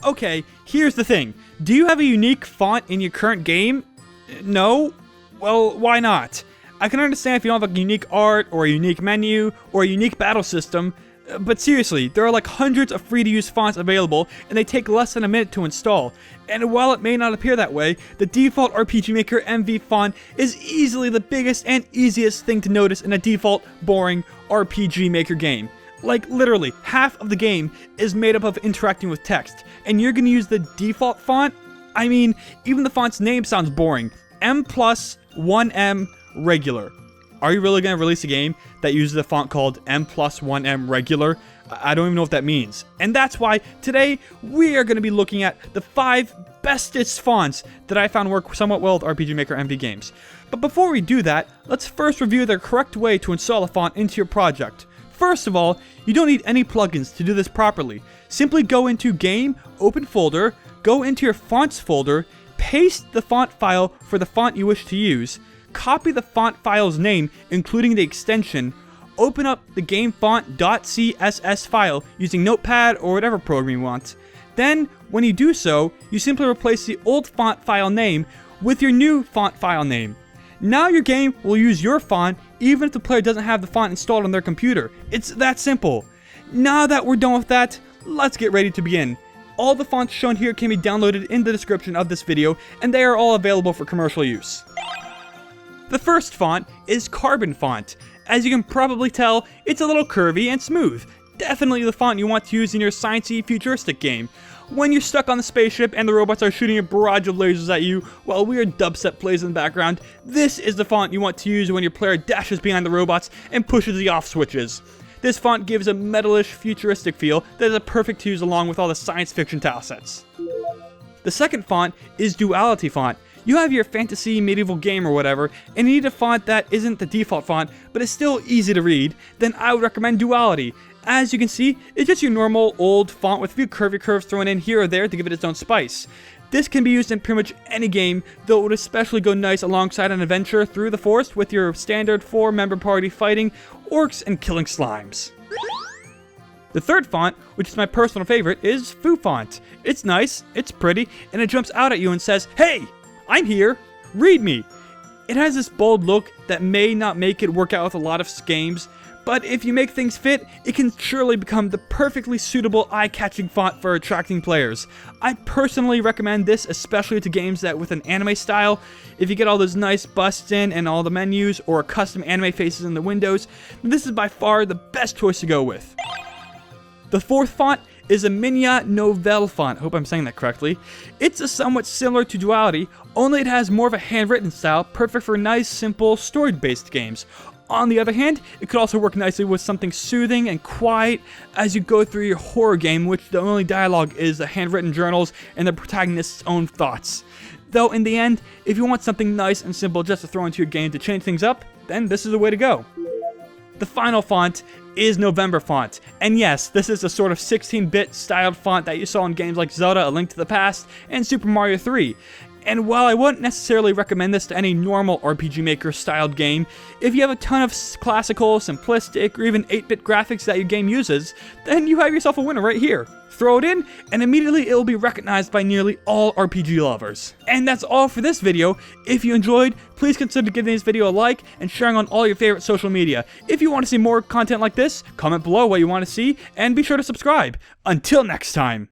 Okay, here's the thing. Do you have a unique font in your current game? No? Well, why not? I can understand if you don't have a unique art, or a unique menu, or a unique battle system, but seriously, there are like hundreds of free-to-use fonts available, and they take less than a minute to install. And while it may not appear that way, the default RPG Maker MV font is easily the biggest and easiest thing to notice in a default, boring RPG Maker game. Like, literally, half of the game is made up of interacting with text, and you're gonna use the default font? I mean, even the font's name sounds boring. M+1M Regular. Are you really gonna release a game that uses a font called M+1M Regular? I don't even know what that means. And that's why today we are gonna be looking at the 5 bestest fonts that I found work somewhat well with RPG Maker MV games. But before we do that, let's first review the correct way to install a font into your project. First of all, you don't need any plugins to do this properly. Simply go into Game, Open Folder, go into your Fonts folder, paste the font file for the font you wish to use, copy the font file's name, including the extension, open up the gamefont.css file using Notepad or whatever program you want. Then, when you do so, you simply replace the old font file name with your new font file name. Now your game will use your font even if the player doesn't have the font installed on their computer. It's that simple. Now that we're done with that, let's get ready to begin. All the fonts shown here can be downloaded in the description of this video, and they are all available for commercial use. The first font is Carbon Font. As you can probably tell, it's a little curvy and smooth. Definitely the font you want to use in your sciencey futuristic game. When you're stuck on the spaceship and the robots are shooting a barrage of lasers at you while weird dubstep plays in the background, this is the font you want to use when your player dashes behind the robots and pushes the off switches. This font gives a metalish, futuristic feel that is perfect to use along with all the science fiction titlesets. The second font is Duality Font. You have your fantasy medieval game or whatever, and you need a font that isn't the default font, but is still easy to read, then I would recommend Duality. As you can see, it's just your normal old font with a few curvy curves thrown in here or there to give it its own spice. This can be used in pretty much any game, though it would especially go nice alongside an adventure through the forest with your standard 4-member party fighting orcs and killing slimes. The third font, which is my personal favorite, is Foo Font. It's nice, it's pretty, and it jumps out at you and says, "Hey, I'm here, read me." It has this bold look that may not make it work out with a lot of games, but if you make things fit, it can surely become the perfectly suitable eye-catching font for attracting players. I personally recommend this especially to games that with an anime style. If you get all those nice busts in and all the menus or custom anime faces in the windows, this is by far the best choice to go with. The fourth font is a Minya Nouvelle font. I hope I'm saying that correctly. It's somewhat similar to Duality, only it has more of a handwritten style, perfect for nice, simple, story-based games. On the other hand, it could also work nicely with something soothing and quiet as you go through your horror game, which the only dialogue is the handwritten journals and the protagonist's own thoughts. Though in the end, if you want something nice and simple just to throw into your game to change things up, then this is the way to go. The final font is November Font. And yes, this is a sort of 16-bit styled font that you saw in games like Zelda: A Link to the Past and Super Mario 3. And while I wouldn't necessarily recommend this to any normal RPG Maker styled game, if you have a ton of classical, simplistic, or even 8-bit graphics that your game uses, then you have yourself a winner right here. Throw it in, and immediately it will be recognized by nearly all RPG lovers. And that's all for this video. If you enjoyed, please consider giving this video a like and sharing on all your favorite social media. If you want to see more content like this, comment below what you want to see, and be sure to subscribe. Until next time.